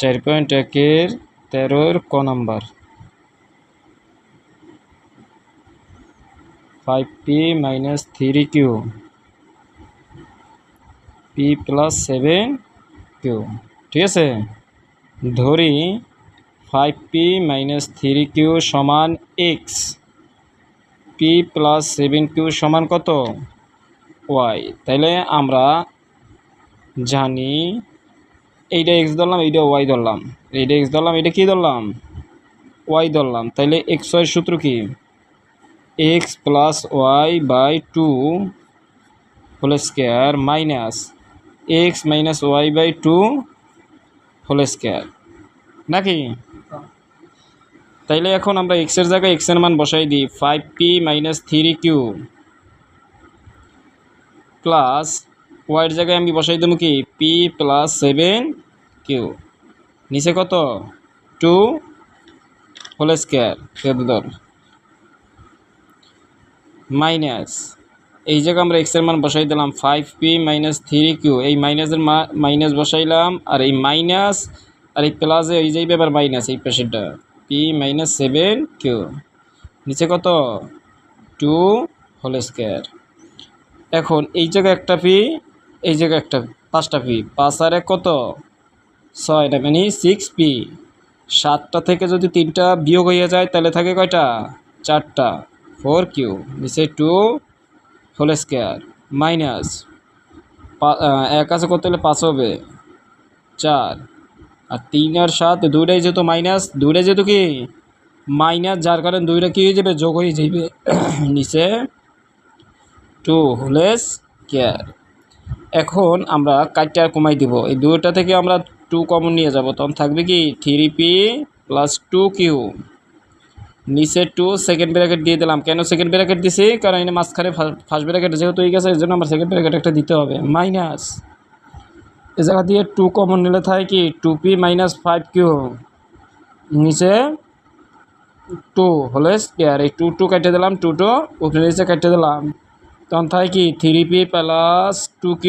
4.1 13 ক number 5p - 3q p + 7q। ঠিক আছে, ধরি 5p - 3q সমান x, p + 7q সমান কত y। তাইলে আমরা জানি এইটা x ধরলাম, এইটা y ধরলাম, এইটা x ধরলাম, এটা কি ধরলাম y ধরলাম। তাইলে x y সূত্র কি x + y/2 whole square minus x - y/2 whole square নাকি। তাইলে এখন আমরা x এর জায়গায় x এর মান বসাই দিই। 5p - 3q প্লাস y এর জায়গায় আমি বসাই দেবো কি p + 7q, নিচে কত 2 হোল স্কয়ার মাইনাস এই জায়গায় আমরা x এর মান বসাই দিলাম 5p - 3q, এই মাইনাসের মাইনাস বসাইলাম, আর এই মাইনাস আর এই প্লাসে এই যাইবে আবার মাইনাস এই পাশেরটা p - 7q, নিচে কত 2 হোল স্কয়ার। এখন এই জায়গায় একটা p, এই জায়গায় একটা 5টা p, 5 আর 1 কত 6, এটা মানে 6p। 7টা থেকে যদি 3টা বিয়োগ হয়ে যায় তাহলে থাকে কয়টা 4টা 4q, নিচে 2 হোল স্কয়ার মাইনাস 1 আছে কত হলে 5 হবে 4, আর 3 আর 7 দুইটাই যেহেতু মাইনাস, দুইটাই যেহেতু কি মাইনাস, যার কারণে দুইটা কি হয়ে যাবে যোগ হয়ে যাবে নিচে 2 হোল স্কয়ার। এখন আমরা কাটটা কমাই দিব, এই দুইটা থেকে আমরা 2 কমন নিয়ে যাব, তখন থাকবে কি 3p + 2q, নিচে 2 সেকেন্ড ব্র্যাকেট দিয়ে দিলাম। কেন সেকেন্ড ব্র্যাকেট দিছি, কারণ এখানে মাঝখানে ফার্স্ট ব্র্যাকেট যেহেতু হয়ে গেছে, এর জন্য আমার সেকেন্ড ব্র্যাকেট একটা দিতে হবে। মাইনাস এ জায়গা দিয়ে 2 কমন নিলে থাকে কি 2p - 5q, নিচে 2 হোল স্কয়ার। এই 2 কেটে দিলাম, 2 উপরে নিচে কেটে দিলাম, তখন থাকে কি 3p + 2q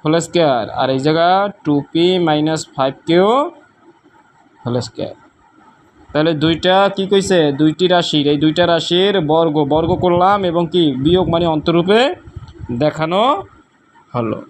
হোল স্কয়ার, আর এই জায়গা 2p - 5q হোল স্কয়ার। তাহলে দুইটা কি কইছে, দুইটি রাশির, এই দুইটা রাশির বর্গ করলাম এবং কি বিয়োগ মানে অন্তরূপে দেখানো হলো।